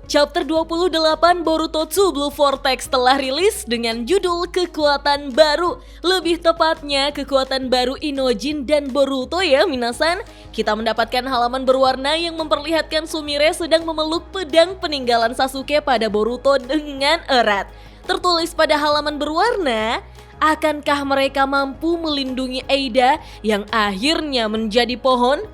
Chapter 28 Boruto 2 Blue Vortex telah rilis dengan judul Kekuatan Baru. Lebih tepatnya kekuatan baru Inojin dan Boruto ya minasan. Kita mendapatkan halaman berwarna yang memperlihatkan Sumire sedang memeluk pedang peninggalan Sasuke pada Boruto dengan erat. Tertulis pada halaman berwarna, akankah mereka mampu melindungi Eida yang akhirnya menjadi pohon?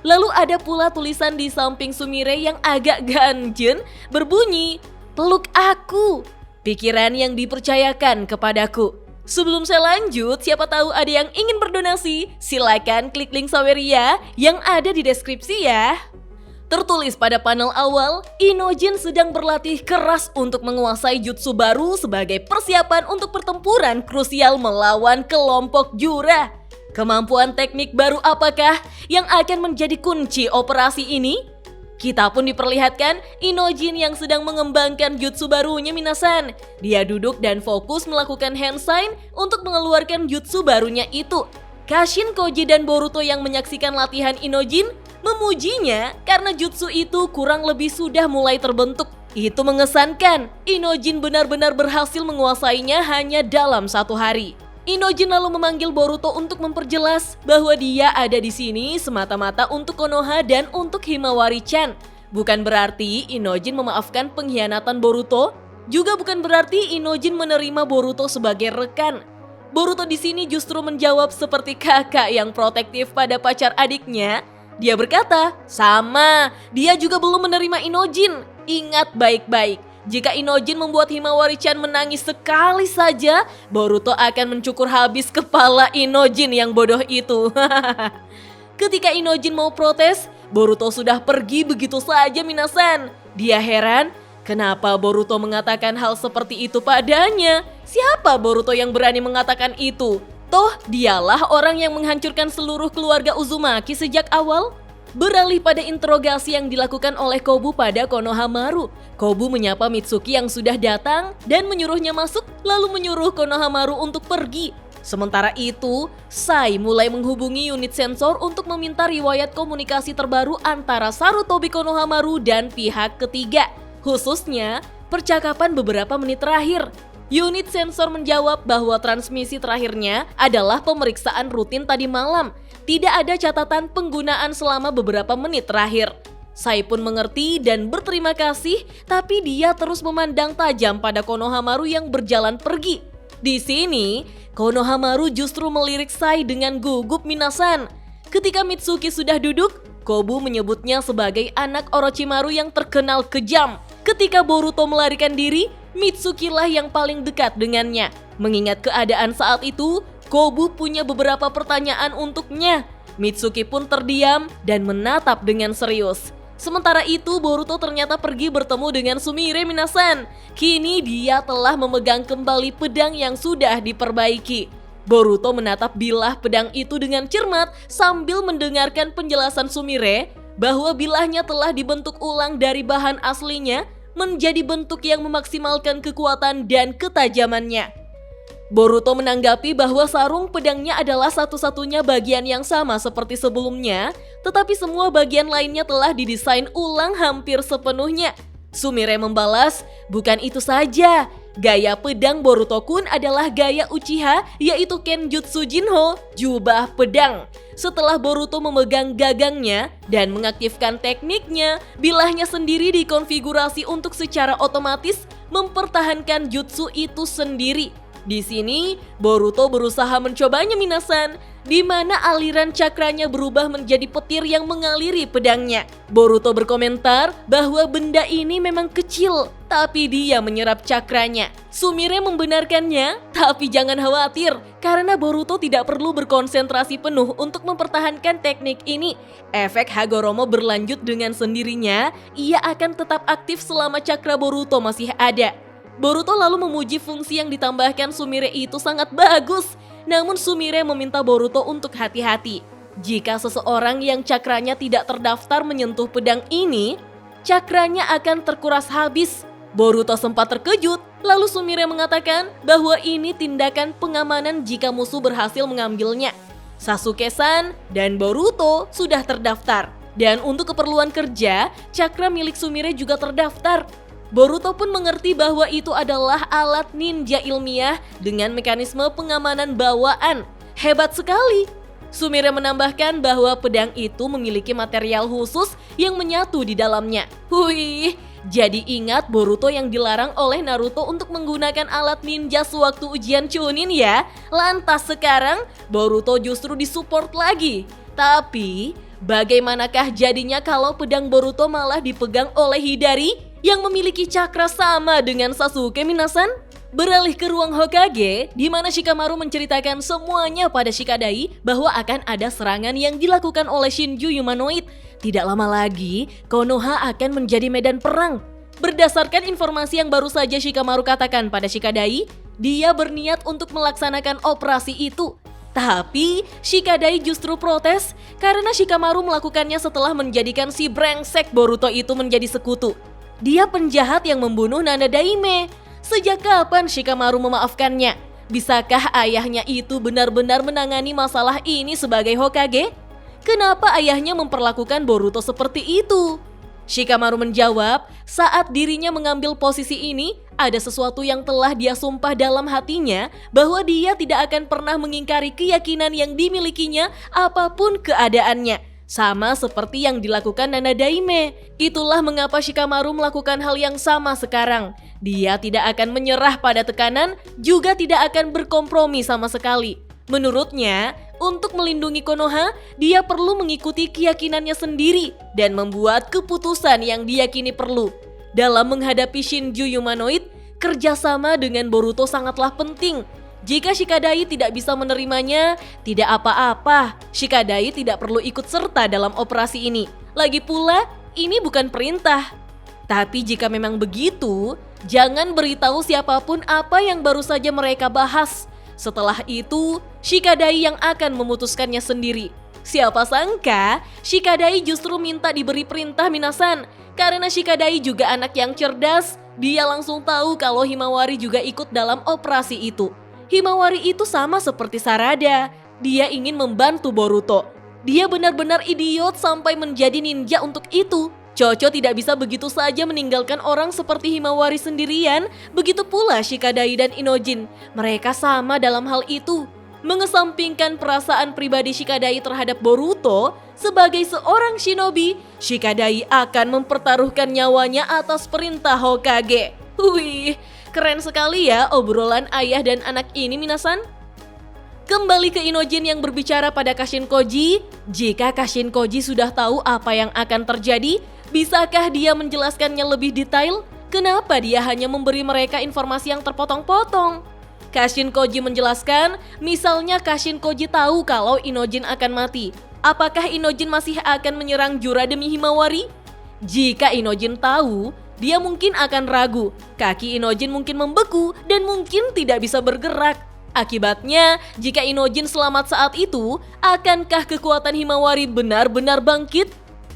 Lalu ada pula tulisan di samping Sumire yang agak ganjen berbunyi, "Peluk aku, pikiran yang dipercayakan kepadaku." Sebelum saya lanjut, siapa tahu ada yang ingin berdonasi, silakan klik link Saweria yang ada di deskripsi ya. Tertulis pada panel awal, Inojin sedang berlatih keras untuk menguasai jutsu baru sebagai persiapan untuk pertempuran krusial melawan kelompok Jura. Kemampuan teknik baru apakah yang akan menjadi kunci operasi ini? Kita pun diperlihatkan Inojin yang sedang mengembangkan jutsu barunya minasan. Dia duduk dan fokus melakukan hand sign untuk mengeluarkan jutsu barunya itu. Kashin, Koji, dan Boruto yang menyaksikan latihan Inojin memujinya karena jutsu itu kurang lebih sudah mulai terbentuk. Itu mengesankan, Inojin benar-benar berhasil menguasainya hanya dalam 1 hari. Inojin lalu memanggil Boruto untuk memperjelas bahwa dia ada di sini semata-mata untuk Konoha dan untuk Himawari-chan. Bukan berarti Inojin memaafkan pengkhianatan Boruto, juga bukan berarti Inojin menerima Boruto sebagai rekan. Boruto di sini justru menjawab seperti kakak yang protektif pada pacar adiknya. Dia berkata, sama, dia juga belum menerima Inojin. Ingat baik-baik. Jika Inojin membuat Himawari-chan menangis sekali saja, Boruto akan mencukur habis kepala Inojin yang bodoh itu. Ketika Inojin mau protes, Boruto sudah pergi begitu saja minasan. Dia heran, kenapa Boruto mengatakan hal seperti itu padanya? Siapa Boruto yang berani mengatakan itu? Toh dialah orang yang menghancurkan seluruh keluarga Uzumaki sejak awal. Beralih pada interogasi yang dilakukan oleh Kobu pada Konohamaru. Kobu menyapa Mitsuki yang sudah datang dan menyuruhnya masuk, lalu menyuruh Konohamaru untuk pergi. Sementara itu, Sai mulai menghubungi unit sensor untuk meminta riwayat komunikasi terbaru antara Sarutobi Konohamaru dan pihak ketiga. Khususnya, percakapan beberapa menit terakhir. Unit sensor menjawab bahwa transmisi terakhirnya adalah pemeriksaan rutin tadi malam. Tidak ada catatan penggunaan selama beberapa menit terakhir. Sai pun mengerti dan berterima kasih, tapi dia terus memandang tajam pada Konohamaru yang berjalan pergi. Di sini, Konohamaru justru melirik Sai dengan gugup minasan. Ketika Mitsuki sudah duduk, Kobu menyebutnya sebagai anak Orochimaru yang terkenal kejam. Ketika Boruto melarikan diri, Mitsuki lah yang paling dekat dengannya. Mengingat keadaan saat itu, Kobu punya beberapa pertanyaan untuknya. Mitsuki pun terdiam dan menatap dengan serius. Sementara itu, Boruto ternyata pergi bertemu dengan Sumire minasan. Kini dia telah memegang kembali pedang yang sudah diperbaiki. Boruto menatap bilah pedang itu dengan cermat sambil mendengarkan penjelasan Sumire bahwa bilahnya telah dibentuk ulang dari bahan aslinya menjadi bentuk yang memaksimalkan kekuatan dan ketajamannya. Boruto menanggapi bahwa sarung pedangnya adalah satu-satunya bagian yang sama seperti sebelumnya, tetapi semua bagian lainnya telah didesain ulang hampir sepenuhnya. Sumire membalas, bukan itu saja. Gaya pedang Boruto-kun adalah gaya Uchiha, yaitu Kenjutsu Jinho, jubah pedang. Setelah Boruto memegang gagangnya dan mengaktifkan tekniknya, bilahnya sendiri dikonfigurasi untuk secara otomatis mempertahankan jutsu itu sendiri. Di sini, Boruto berusaha mencobanya minasan, di mana aliran cakranya berubah menjadi petir yang mengaliri pedangnya. Boruto berkomentar bahwa benda ini memang kecil, tapi dia menyerap cakranya. Sumire membenarkannya, tapi jangan khawatir, karena Boruto tidak perlu berkonsentrasi penuh untuk mempertahankan teknik ini. Efek Hagoromo berlanjut dengan sendirinya, ia akan tetap aktif selama cakra Boruto masih ada. Boruto lalu memuji fungsi yang ditambahkan Sumire itu sangat bagus. Namun Sumire meminta Boruto untuk hati-hati. Jika seseorang yang cakranya tidak terdaftar menyentuh pedang ini, cakranya akan terkuras habis. Boruto sempat terkejut, lalu Sumire mengatakan bahwa ini tindakan pengamanan jika musuh berhasil mengambilnya. Sasuke-san dan Boruto sudah terdaftar. Dan untuk keperluan kerja, cakra milik Sumire juga terdaftar. Boruto pun mengerti bahwa itu adalah alat ninja ilmiah dengan mekanisme pengamanan bawaan. Hebat sekali. Sumire menambahkan bahwa pedang itu memiliki material khusus yang menyatu di dalamnya. Wih, jadi ingat Boruto yang dilarang oleh Naruto untuk menggunakan alat ninja sewaktu ujian Chunin ya. Lantas sekarang Boruto justru disupport lagi. Tapi bagaimanakah jadinya kalau pedang Boruto malah dipegang oleh Hidari yang memiliki cakra sama dengan Sasuke minasan? Beralih ke ruang Hokage, di mana Shikamaru menceritakan semuanya pada Shikadai bahwa akan ada serangan yang dilakukan oleh Shinju humanoid. Tidak lama lagi, Konoha akan menjadi medan perang. Berdasarkan informasi yang baru saja Shikamaru katakan pada Shikadai, dia berniat untuk melaksanakan operasi itu. Tapi Shikadai justru protes karena Shikamaru melakukannya setelah menjadikan si brengsek Boruto itu menjadi sekutu. Dia penjahat yang membunuh Nana Daime. Sejak kapan Shikamaru memaafkannya? Bisakah ayahnya itu benar-benar menangani masalah ini sebagai Hokage? Kenapa ayahnya memperlakukan Boruto seperti itu? Shikamaru menjawab, saat dirinya mengambil posisi ini, ada sesuatu yang telah dia sumpah dalam hatinya bahwa dia tidak akan pernah mengingkari keyakinan yang dimilikinya apapun keadaannya. Sama seperti yang dilakukan Nana Daime. Itulah mengapa Shikamaru melakukan hal yang sama sekarang. Dia tidak akan menyerah pada tekanan, juga tidak akan berkompromi sama sekali. Menurutnya, untuk melindungi Konoha, dia perlu mengikuti keyakinannya sendiri dan membuat keputusan yang diyakini perlu. Dalam menghadapi Shinju humanoid, kerjasama dengan Boruto sangatlah penting. Jika Shikadai tidak bisa menerimanya, tidak apa-apa. Shikadai tidak perlu ikut serta dalam operasi ini. Lagi pula, ini bukan perintah. Tapi jika memang begitu, jangan beritahu siapapun apa yang baru saja mereka bahas. Setelah itu, Shikadai yang akan memutuskannya sendiri. Siapa sangka, Shikadai justru minta diberi perintah minasan. Karena Shikadai juga anak yang cerdas, dia langsung tahu kalau Himawari juga ikut dalam operasi itu. Himawari itu sama seperti Sarada, dia ingin membantu Boruto. Dia benar-benar idiot sampai menjadi ninja untuk itu. Chocho tidak bisa begitu saja meninggalkan orang seperti Himawari sendirian, begitu pula Shikadai dan Inojin. Mereka sama dalam hal itu. Mengesampingkan perasaan pribadi Shikadai terhadap Boruto, sebagai seorang shinobi, Shikadai akan mempertaruhkan nyawanya atas perintah Hokage. Wih, keren sekali ya obrolan ayah dan anak ini minasan. Kembali ke Inojin yang berbicara pada Kashin Koji. Jika Kashin Koji sudah tahu apa yang akan terjadi, bisakah dia menjelaskannya lebih detail? Kenapa dia hanya memberi mereka informasi yang terpotong-potong? Kashin Koji menjelaskan, misalnya Kashin Koji tahu kalau Inojin akan mati. Apakah Inojin masih akan menyerang Jura demi Himawari? Jika Inojin tahu, dia mungkin akan ragu. Kaki Inojin mungkin membeku dan mungkin tidak bisa bergerak. Akibatnya, jika Inojin selamat saat itu, akankah kekuatan Himawari benar-benar bangkit?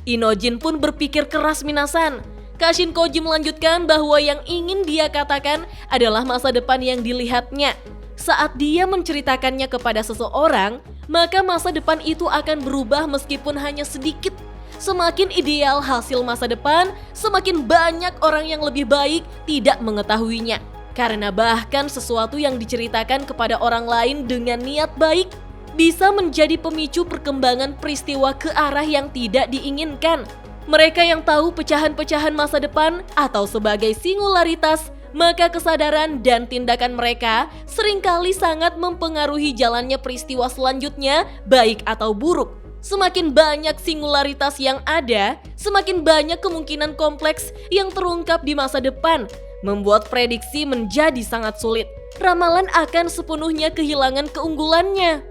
Inojin pun berpikir keras minasan. Kashin Koji melanjutkan bahwa yang ingin dia katakan adalah masa depan yang dilihatnya. Saat dia menceritakannya kepada seseorang, maka masa depan itu akan berubah meskipun hanya sedikit. Semakin ideal hasil masa depan, semakin banyak orang yang lebih baik tidak mengetahuinya. Karena bahkan sesuatu yang diceritakan kepada orang lain dengan niat baik bisa menjadi pemicu perkembangan peristiwa ke arah yang tidak diinginkan. Mereka yang tahu pecahan-pecahan masa depan atau sebagai singularitas, maka kesadaran dan tindakan mereka seringkali sangat mempengaruhi jalannya peristiwa selanjutnya, baik atau buruk. Semakin banyak singularitas yang ada, semakin banyak kemungkinan kompleks yang terungkap di masa depan, membuat prediksi menjadi sangat sulit. Ramalan akan sepenuhnya kehilangan keunggulannya.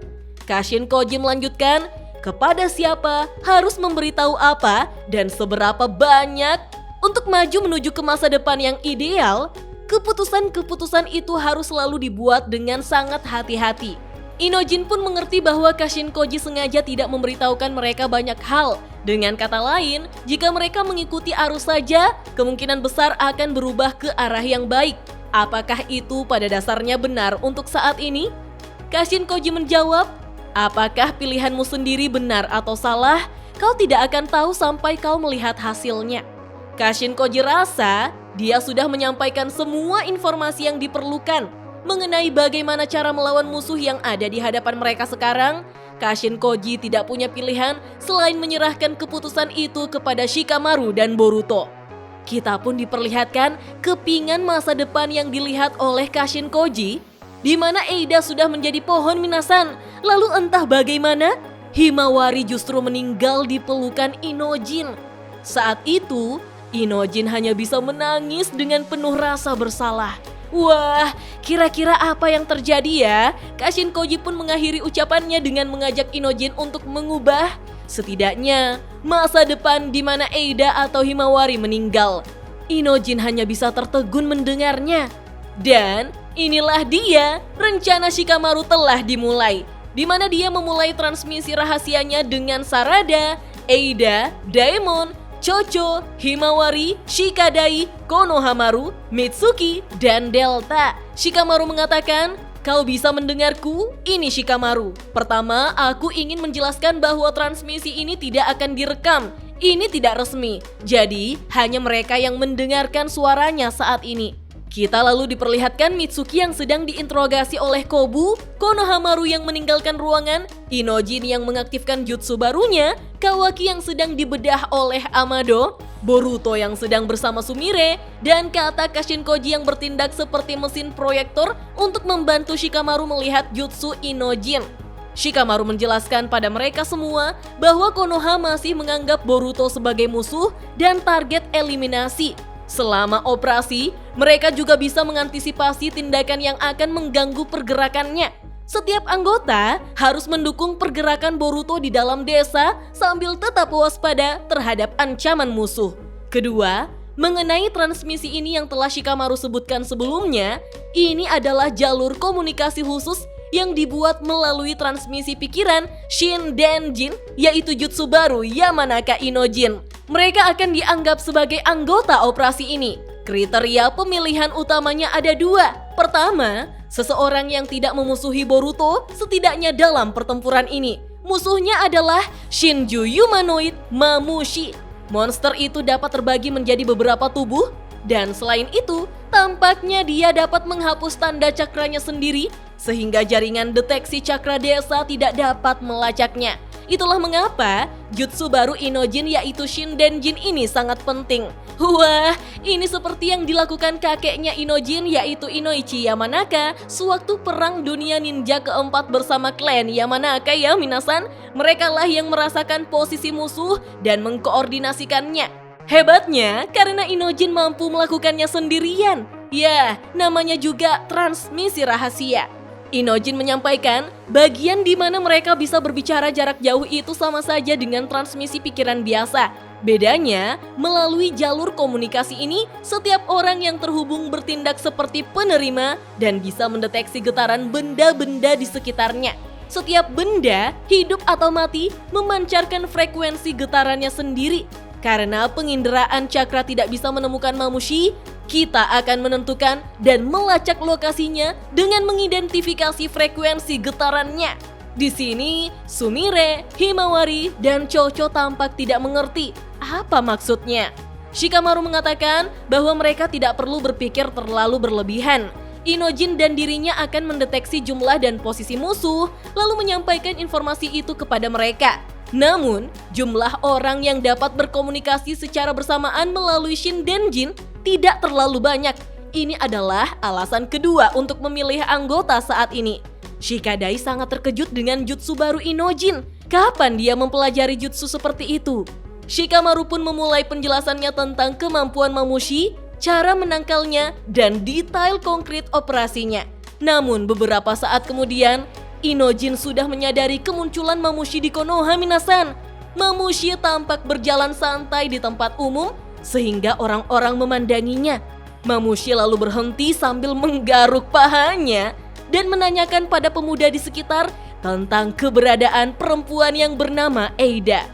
Kashin Koji melanjutkan, kepada siapa harus memberitahu apa dan seberapa banyak untuk maju menuju ke masa depan yang ideal. Keputusan-keputusan itu harus selalu dibuat dengan sangat hati-hati. Inojin pun mengerti bahwa Kashin Koji sengaja tidak memberitahukan mereka banyak hal. Dengan kata lain, jika mereka mengikuti arus saja, kemungkinan besar akan berubah ke arah yang baik. Apakah itu pada dasarnya benar untuk saat ini? Kashin Koji menjawab, apakah pilihanmu sendiri benar atau salah? Kau tidak akan tahu sampai kau melihat hasilnya. Kashin Koji rasa Dia sudah menyampaikan semua informasi yang diperlukan mengenai bagaimana cara melawan musuh yang ada di hadapan mereka sekarang. Kashin Koji tidak punya pilihan selain menyerahkan keputusan itu kepada Shikamaru dan Boruto. Kita pun diperlihatkan kepingan masa depan yang dilihat oleh Kashin Koji, di mana Eida sudah menjadi pohon minasan. Lalu entah bagaimana, Himawari justru meninggal di pelukan Inojin. Saat itu, Inojin hanya bisa menangis dengan penuh rasa bersalah. Wah, kira-kira apa yang terjadi ya? Kashin Koji pun mengakhiri ucapannya dengan mengajak Inojin untuk mengubah setidaknya masa depan di mana Eida atau Himawari meninggal. Inojin hanya bisa tertegun mendengarnya. Dan inilah dia, rencana Shikamaru telah dimulai, di mana dia memulai transmisi rahasianya dengan Sarada, Eida, Daemon, Chocho, Himawari, Shikadai, Konohamaru, Mitsuki, dan Delta. Shikamaru mengatakan, "Kau bisa mendengarku? Ini Shikamaru. Pertama, aku ingin menjelaskan bahwa transmisi ini tidak akan direkam. Ini tidak resmi. Jadi, hanya mereka yang mendengarkan suaranya saat ini." Kita lalu diperlihatkan Mitsuki yang sedang diinterogasi oleh Kobu, Konohamaru yang meninggalkan ruangan, Inojin yang mengaktifkan jutsu barunya, Kawaki yang sedang dibedah oleh Amado, Boruto yang sedang bersama Sumire, dan kata Kashin Koji yang bertindak seperti mesin proyektor untuk membantu Shikamaru melihat jutsu Inojin. Shikamaru menjelaskan pada mereka semua bahwa Konoha masih menganggap Boruto sebagai musuh dan target eliminasi. Selama operasi, mereka juga bisa mengantisipasi tindakan yang akan mengganggu pergerakannya. Setiap anggota harus mendukung pergerakan Boruto di dalam desa sambil tetap waspada terhadap ancaman musuh. Kedua, mengenai transmisi ini yang telah Shikamaru sebutkan sebelumnya, ini adalah jalur komunikasi khusus yang dibuat melalui transmisi pikiran Shin Denjin, yaitu jutsu baru Yamanaka Inojin. Mereka akan dianggap sebagai anggota operasi ini. Kriteria pemilihan utamanya ada dua. Pertama, seseorang yang tidak memusuhi Boruto setidaknya dalam pertempuran ini. Musuhnya adalah Shinju Humanoid Mamushi. Monster itu dapat terbagi menjadi beberapa tubuh, dan selain itu, tampaknya dia dapat menghapus tanda cakranya sendiri, sehingga jaringan deteksi cakra desa tidak dapat melacaknya. Itulah mengapa jutsu baru Inojin yaitu Shin Denjin ini sangat penting. Wah, ini seperti yang dilakukan kakeknya Inojin yaitu Inoichi Yamanaka sewaktu perang dunia ninja keempat bersama klan Yamanaka ya minasan. Merekalah yang merasakan posisi musuh dan mengkoordinasikannya. Hebatnya karena Inojin mampu melakukannya sendirian. Ya, namanya juga transmisi rahasia. Inojin menyampaikan bagian di mana mereka bisa berbicara jarak jauh itu sama saja dengan transmisi pikiran biasa. Bedanya, melalui jalur komunikasi ini, setiap orang yang terhubung bertindak seperti penerima dan bisa mendeteksi getaran benda-benda di sekitarnya. Setiap benda, hidup atau mati, memancarkan frekuensi getarannya sendiri. Karena penginderaan cakra tidak bisa menemukan Mamushi, kita akan menentukan dan melacak lokasinya dengan mengidentifikasi frekuensi getarannya. Di sini, Sumire, Himawari, dan Chocho tampak tidak mengerti apa maksudnya. Shikamaru mengatakan bahwa mereka tidak perlu berpikir terlalu berlebihan. Inojin dan dirinya akan mendeteksi jumlah dan posisi musuh, lalu menyampaikan informasi itu kepada mereka. Namun, jumlah orang yang dapat berkomunikasi secara bersamaan melalui Shin Denjin tidak terlalu banyak. Ini adalah alasan kedua untuk memilih anggota saat ini. Shikadai sangat terkejut dengan jutsu baru Inojin. Kapan dia mempelajari jutsu seperti itu? Shikamaru pun memulai penjelasannya tentang kemampuan Mamushi, cara menangkalnya, dan detail konkret operasinya. Namun beberapa saat kemudian, Inojin sudah menyadari kemunculan Mamushi di Konoha minasan. Mamushi tampak berjalan santai di tempat umum sehingga orang-orang memandanginya. Mamushi lalu berhenti sambil menggaruk pahanya dan menanyakan pada pemuda di sekitar tentang keberadaan perempuan yang bernama Eida.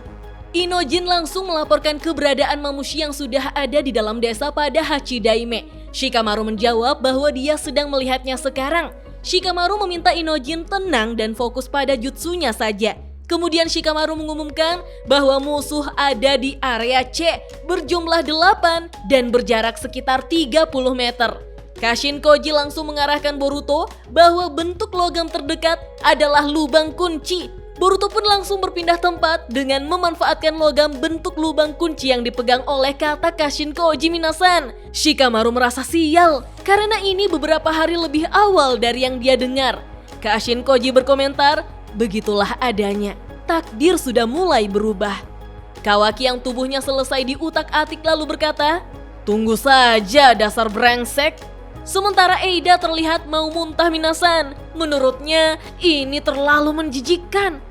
Inojin langsung melaporkan keberadaan Mamushi yang sudah ada di dalam desa pada Hachidaime. Shikamaru menjawab bahwa dia sedang melihatnya sekarang. Shikamaru meminta Inojin tenang dan fokus pada jutsunya saja. Kemudian Shikamaru mengumumkan bahwa musuh ada di area C berjumlah 8 dan berjarak sekitar 30 meter. Kashin Koji langsung mengarahkan Boruto bahwa bentuk logam terdekat adalah lubang kunci. Boruto pun langsung berpindah tempat dengan memanfaatkan logam bentuk lubang kunci yang dipegang oleh kata Kashin Koji minasan. Shikamaru merasa sial karena ini beberapa hari lebih awal dari yang dia dengar. Kashin Koji berkomentar, begitulah adanya, takdir sudah mulai berubah. Kawaki yang tubuhnya selesai diutak-atik lalu berkata, tunggu saja dasar brengsek. Sementara Eida terlihat mau muntah minasan. Menurutnya ini terlalu menjijikkan.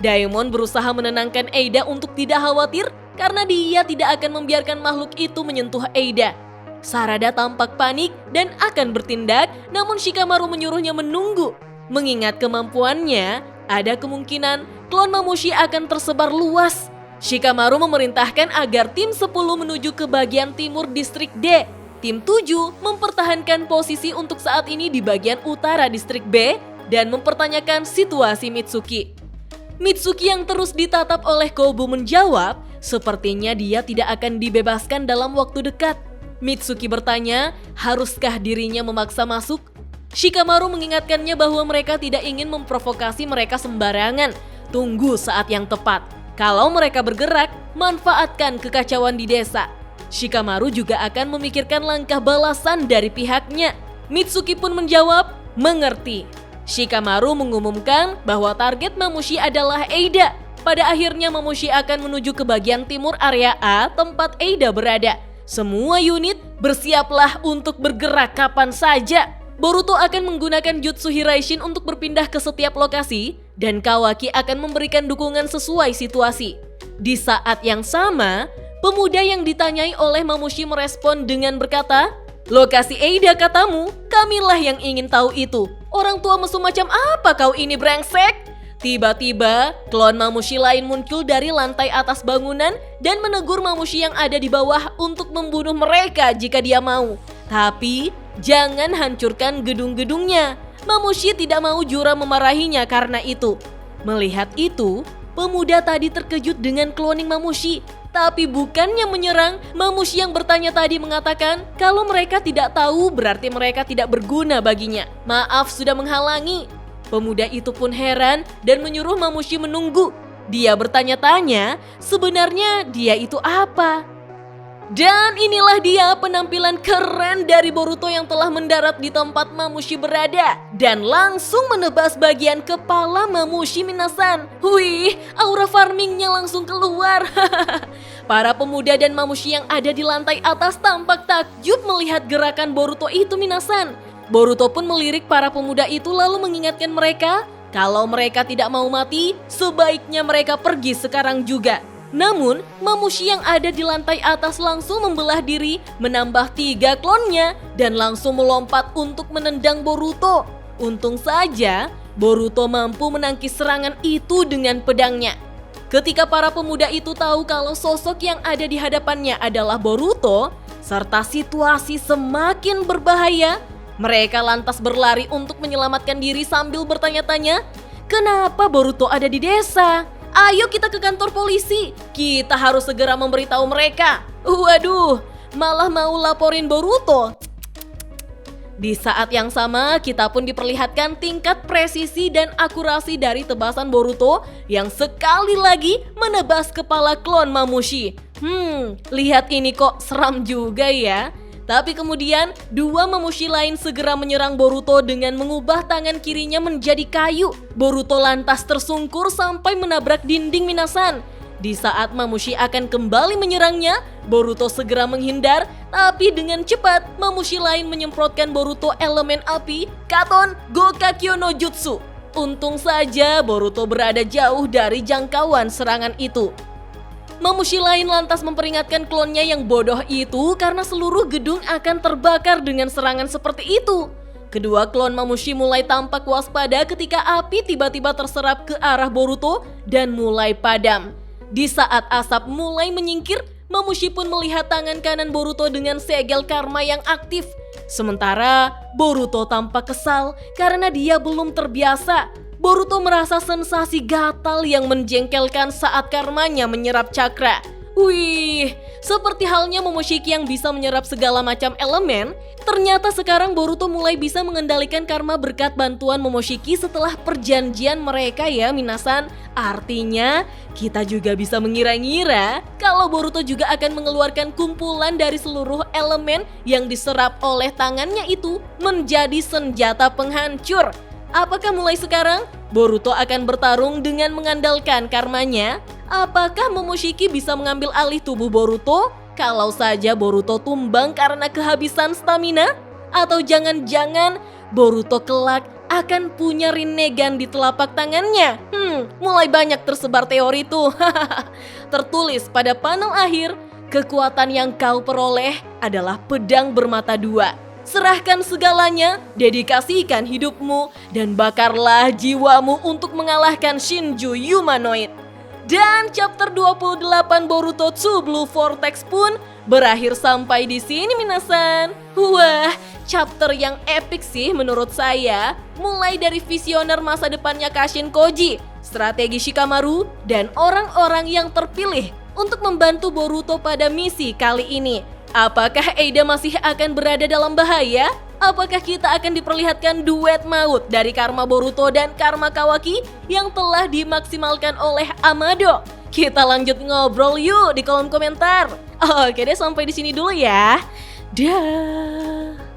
Daemon berusaha menenangkan Eida untuk tidak khawatir karena dia tidak akan membiarkan makhluk itu menyentuh Eida. Sarada tampak panik dan akan bertindak, namun Shikamaru menyuruhnya menunggu. Mengingat kemampuannya, ada kemungkinan klon Mamushi akan tersebar luas. Shikamaru memerintahkan agar tim 10 menuju ke bagian timur distrik D. Tim 7 mempertahankan posisi untuk saat ini di bagian utara distrik B dan mempertanyakan situasi Mitsuki. Mitsuki yang terus ditatap oleh Kobu menjawab, sepertinya dia tidak akan dibebaskan dalam waktu dekat. Mitsuki bertanya, haruskah dirinya memaksa masuk? Shikamaru mengingatkannya bahwa mereka tidak ingin memprovokasi mereka sembarangan. Tunggu saat yang tepat. Kalau mereka bergerak, manfaatkan kekacauan di desa. Shikamaru juga akan memikirkan langkah balasan dari pihaknya. Mitsuki pun menjawab, mengerti. Shikamaru mengumumkan bahwa target Mamushi adalah Eida. Pada akhirnya Mamushi akan menuju ke bagian timur area A tempat Eida berada. Semua unit bersiaplah untuk bergerak kapan saja. Boruto akan menggunakan Jutsu Hiraishin untuk berpindah ke setiap lokasi dan Kawaki akan memberikan dukungan sesuai situasi. Di saat yang sama, pemuda yang ditanyai oleh Mamushi merespon dengan berkata, lokasi Eida katamu, kamilah yang ingin tahu itu. Orang tua mesum macam apa kau ini brengsek? Tiba-tiba, klon Mamushi lain muncul dari lantai atas bangunan dan menegur Mamushi yang ada di bawah untuk membunuh mereka jika dia mau. Tapi, jangan hancurkan gedung-gedungnya. Mamushi tidak mau Jura memarahinya karena itu. Melihat itu, pemuda tadi terkejut dengan cloning Mamushi. Tapi bukannya menyerang, Mamushi yang bertanya tadi mengatakan kalau mereka tidak tahu berarti mereka tidak berguna baginya. Maaf sudah menghalangi. Pemuda itu pun heran dan menyuruh Mamushi menunggu. Dia bertanya-tanya, sebenarnya dia itu apa? Dan inilah dia penampilan keren dari Boruto yang telah mendarat di tempat Mamushi berada dan langsung menebas bagian kepala Mamushi minasan. Wih, aura farmingnya langsung keluar. Para pemuda dan Mamushi yang ada di lantai atas tampak takjub melihat gerakan Boruto itu minasan. Boruto pun melirik para pemuda itu lalu mengingatkan mereka kalau mereka tidak mau mati, sebaiknya mereka pergi sekarang juga. Namun, Mamushi yang ada di lantai atas langsung membelah diri, menambah 3 klonnya, dan langsung melompat untuk menendang Boruto. Untung saja, Boruto mampu menangkis serangan itu dengan pedangnya. Ketika para pemuda itu tahu kalau sosok yang ada di hadapannya adalah Boruto, serta situasi semakin berbahaya, mereka lantas berlari untuk menyelamatkan diri sambil bertanya-tanya, kenapa Boruto ada di desa? Ayo kita ke kantor polisi, kita harus segera memberitahu mereka. Waduh, malah mau laporin Boruto. Di saat yang sama, kita pun diperlihatkan tingkat presisi dan akurasi dari tebasan Boruto yang sekali lagi menebas kepala klon Mamushi. Lihat ini kok seram juga ya. Tapi kemudian, 2 Mamushi lain segera menyerang Boruto dengan mengubah tangan kirinya menjadi kayu. Boruto lantas tersungkur sampai menabrak dinding minasan. Di saat Mamushi akan kembali menyerangnya, Boruto segera menghindar, tapi dengan cepat Mamushi lain menyemprotkan Boruto elemen api, Katon Gokakyo no Jutsu. Untung saja Boruto berada jauh dari jangkauan serangan itu. Mamushi lain lantas memperingatkan klonnya yang bodoh itu karena seluruh gedung akan terbakar dengan serangan seperti itu. Kedua klon Mamushi mulai tampak waspada ketika api tiba-tiba terserap ke arah Boruto dan mulai padam. Di saat asap mulai menyingkir, Mamushi pun melihat tangan kanan Boruto dengan segel karma yang aktif. Sementara Boruto tampak kesal karena dia belum terbiasa. Boruto merasa sensasi gatal yang menjengkelkan saat karmanya menyerap cakra. Wih, seperti halnya Momoshiki yang bisa menyerap segala macam elemen, ternyata sekarang Boruto mulai bisa mengendalikan karma berkat bantuan Momoshiki setelah perjanjian mereka ya minasan. Artinya, kita juga bisa mengira-ngira kalau Boruto juga akan mengeluarkan kumpulan dari seluruh elemen yang diserap oleh tangannya itu menjadi senjata penghancur. Apakah mulai sekarang Boruto akan bertarung dengan mengandalkan karmanya? Apakah Momoshiki bisa mengambil alih tubuh Boruto kalau saja Boruto tumbang karena kehabisan stamina? Atau jangan-jangan Boruto kelak akan punya Rinnegan di telapak tangannya? Mulai banyak tersebar teori tuh. Tertulis pada panel akhir, kekuatan yang kau peroleh adalah pedang bermata dua. Serahkan segalanya, dedikasikan hidupmu, dan bakarlah jiwamu untuk mengalahkan Shinju Humanoid. Dan chapter 28 Boruto 2 Blue Vortex pun berakhir sampai di sini minasan. Wah, chapter yang epic sih menurut saya. Mulai dari visioner masa depannya Kashin Koji, strategi Shikamaru, dan orang-orang yang terpilih untuk membantu Boruto pada misi kali ini. Apakah Eida masih akan berada dalam bahaya? Apakah kita akan diperlihatkan duet maut dari karma Boruto dan karma Kawaki yang telah dimaksimalkan oleh Amado? Kita lanjut ngobrol yuk di kolom komentar. Oke deh, sampai di sini dulu ya. Dah.